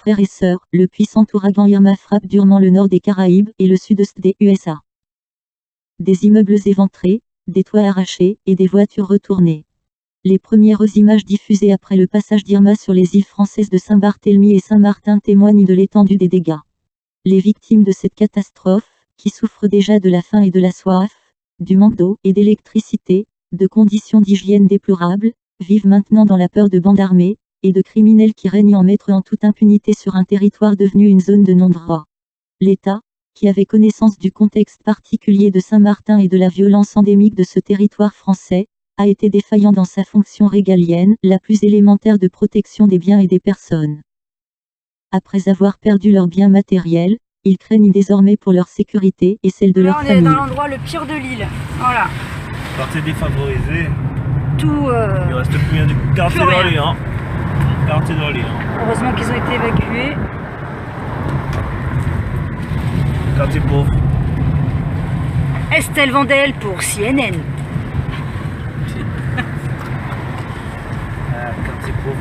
frères et sœurs, le puissant ouragan Irma frappe durement le nord des Caraïbes et le sud-est des USA. Des immeubles éventrés, des toits arrachés et des voitures retournées. Les premières images diffusées après le passage d'Irma sur les îles françaises de Saint-Barthélemy et Saint-Martin témoignent de l'étendue des dégâts. Les victimes de cette catastrophe, qui souffrent déjà de la faim et de la soif, du manque d'eau et d'électricité, de conditions d'hygiène déplorables, vivent maintenant dans la peur de bandes armées, et de criminels qui règnent en maître en toute impunité sur un territoire devenu une zone de non-droit. L'État, qui avait connaissance du contexte particulier de Saint-Martin et de la violence endémique de ce territoire français, a été défaillant dans sa fonction régalienne, la plus élémentaire de protection des biens et des personnes. Après avoir perdu leurs biens matériels, ils craignent désormais pour leur sécurité et celle de leur famille. Là, on est dans l'endroit le pire de l'île. Voilà. Quartier défavorisé. Tout. Il reste plus rien du quartier d'Orléans. Quartier d'Orléans. Heureusement qu'ils ont été évacués. Quartier pauvre. Estelle Vandel pour CNN. Quartier pauvre.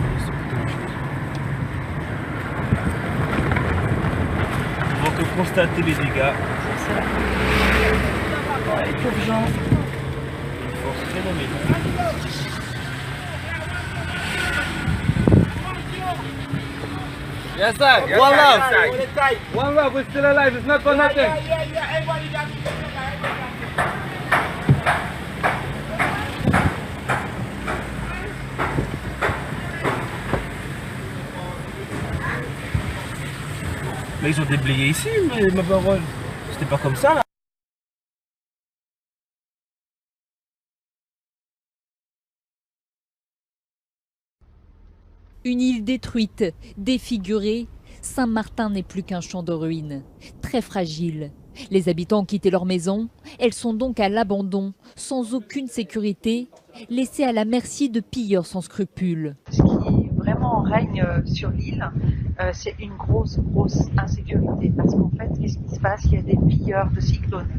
On va que constater les dégâts. C'est ça. Oh, les pauvres gens. Une force phénoménale. Yes, sir. Yes, one love. One love. We're still alive. It's not for nothing. Là, ils ont déblayé ici, mais ma parole. C'était pas comme ça, là. Une île détruite, défigurée, Saint-Martin n'est plus qu'un champ de ruines, très fragile. Les habitants ont quitté leur maison, elles sont donc à l'abandon, sans aucune sécurité, laissées à la merci de pilleurs sans scrupules. Ce qui vraiment règne sur l'île, c'est une grosse insécurité. Parce qu'en fait, qu'est-ce qui se passe? Il y a des pilleurs de cyclones.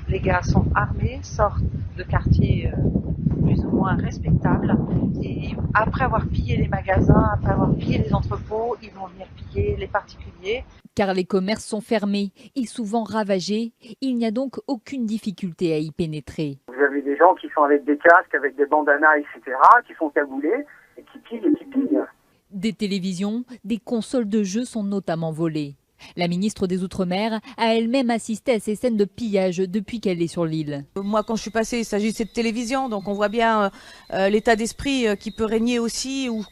Les gars sont armés, sortent de quartiers plus ou moins respectables. Et après avoir pillé les magasins, après avoir pillé les entrepôts, ils vont venir piller les particuliers. Car les commerces sont fermés et souvent ravagés, il n'y a donc aucune difficulté à y pénétrer. Vous avez des gens qui sont avec des casques, avec des bandanas, etc., qui sont cagoulés et qui pillent et qui pillent. Des télévisions, des consoles de jeux sont notamment volées. La ministre des Outre-mer a elle-même assisté à ces scènes de pillage depuis qu'elle est sur l'île. Moi, quand je suis passée, il s'agissait de télévision, donc on voit bien l'état d'esprit qui peut régner aussi, ou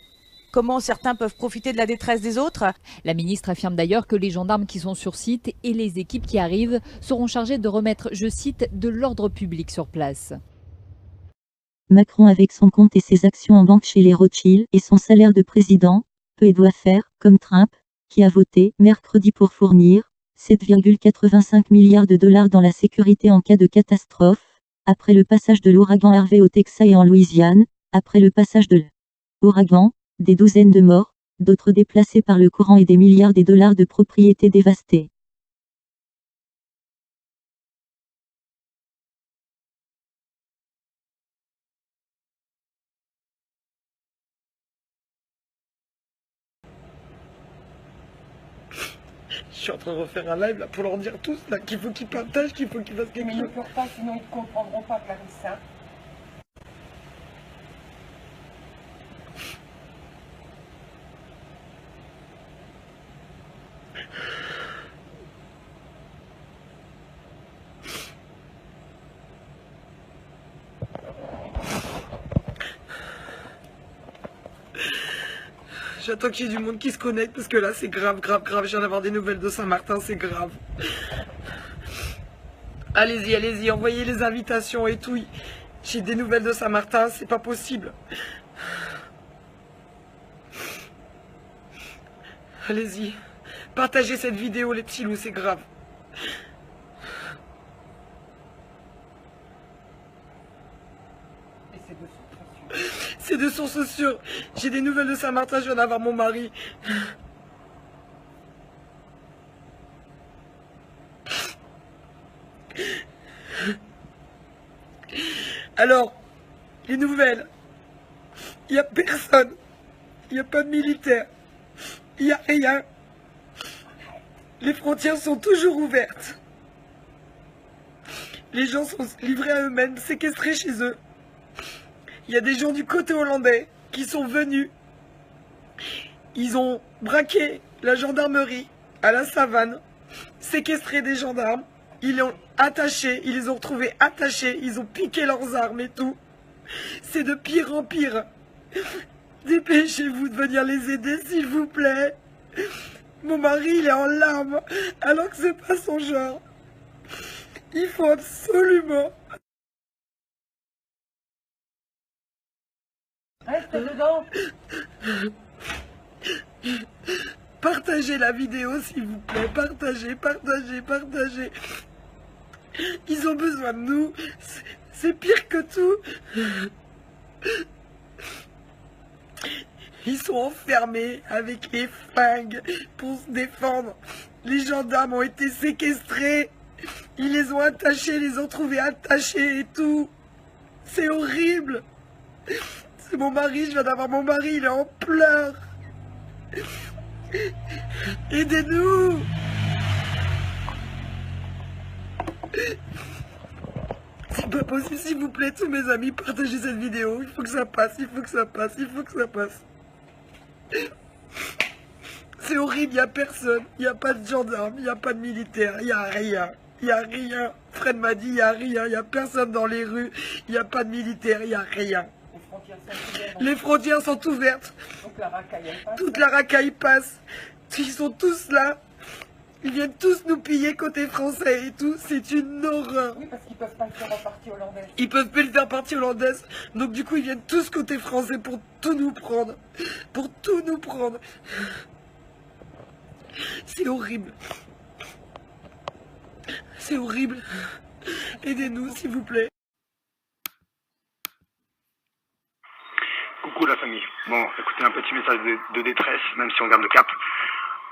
comment certains peuvent profiter de la détresse des autres. La ministre affirme d'ailleurs que les gendarmes qui sont sur site et les équipes qui arrivent seront chargés de remettre, je cite, de l'ordre public sur place. Macron avec son compte et ses actions en banque chez les Rothschild et son salaire de président, peut et doit faire, comme Trump, qui a voté mercredi pour fournir 7,85 milliards de dollars dans la sécurité en cas de catastrophe, après le passage de l'ouragan Harvey au Texas et en Louisiane, après le passage de l'ouragan, des douzaines de morts, d'autres déplacés par le courant et des milliards de dollars de propriétés dévastées. Je suis en train de refaire un live là pour leur dire tous là qu'il faut qu'ils partagent, qu'il faut qu'ils fassent quelque chose. Mais ils ne pleurent pas, sinon ils ne comprendront pas, Clarissa. J'attends qu'il y ait du monde qui se connecte parce que là c'est grave. Je viens d'avoir des nouvelles de Saint-Martin, c'est grave. Allez-y, envoyez les invitations et tout. J'ai des nouvelles de Saint-Martin, c'est pas possible. Allez-y, partagez cette vidéo les petits loups, c'est grave. C'est de sources sûres. J'ai des nouvelles de Saint-Martin, je viens d'avoir mon mari. Alors, les nouvelles. Il n'y a personne. Il n'y a pas de militaire. Il n'y a rien. Les frontières sont toujours ouvertes. Les gens sont livrés à eux-mêmes, séquestrés chez eux. Il y a des gens du côté hollandais qui sont venus. Ils ont braqué la gendarmerie à la savane, séquestré des gendarmes. Ils les ont attachés, ils les ont retrouvés attachés, ils ont piqué leurs armes et tout. C'est de pire en pire. Dépêchez-vous de venir les aider, s'il vous plaît. Mon mari, il est en larmes, alors que c'est pas son genre. Il faut absolument... Reste dedans. Partagez la vidéo, s'il vous plaît. Partagez, partagez, partagez. Ils ont besoin de nous. C'est pire que tout. Ils sont enfermés avec les flingues pour se défendre. Les gendarmes ont été séquestrés. Ils les ont attachés, les ont trouvés attachés et tout. C'est horrible. C'est mon mari, je viens d'avoir mon mari, il est en pleurs. Aidez-nous. C'est pas possible, s'il vous plaît, tous mes amis, partagez cette vidéo. Il faut que ça passe, il faut que ça passe, il faut que ça passe. C'est horrible, il n'y a personne. Il n'y a pas de gendarme, il n'y a pas de militaire, il n'y a rien. Il n'y a rien. Fred m'a dit, il n'y a rien. Il n'y a personne dans les rues. Il n'y a pas de militaire, il n'y a rien. Les frontières sont ouvertes. Donc la racaille, elle passe. Toute la racaille passe. Ils sont tous là. Ils viennent tous nous piller côté français et tout. C'est une horreur. Oui, parce qu'ils peuvent pas le faire en partie hollandaise. Ils peuvent plus le faire partie hollandaise. Donc du coup, ils viennent tous côté français pour tout nous prendre. Pour tout nous prendre. C'est horrible. C'est horrible. Aidez-nous, s'il vous plaît. Coucou la famille. Bon, écoutez, un petit message de détresse, même si on garde le cap.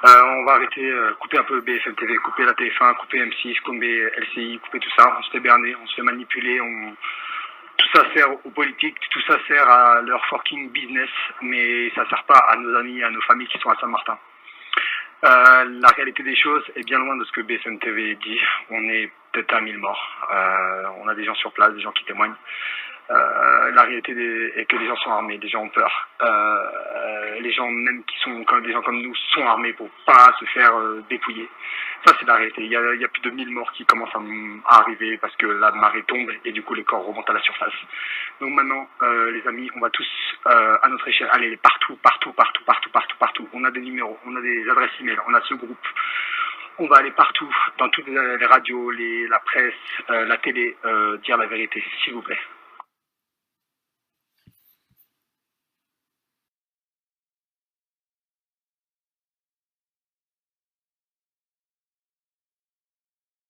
On va arrêter, couper un peu BFM TV, couper la TF1, couper M6, couper LCI, couper tout ça. On se fait berner, on se fait manipuler, tout ça sert aux politiques, tout ça sert à leur fucking business, mais ça sert pas à nos amis, à nos familles qui sont à Saint-Martin. La réalité des choses est bien loin de ce que BFM TV dit. On est peut-être à 1000 morts. On a des gens sur place, des gens qui témoignent. La réalité est que les gens sont armés, les gens ont peur. Les gens même qui sont comme des gens comme nous sont armés pour pas se faire dépouiller. Ça c'est la réalité. Il y a plus de 1000 morts qui commencent à arriver parce que la marée tombe et du coup les corps remontent à la surface. Donc maintenant les amis, on va tous à notre échelle aller partout. On a des numéros, on a des adresses email, on a ce groupe. On va aller partout, dans toutes les radios, la presse, la télé, dire la vérité, s'il vous plaît.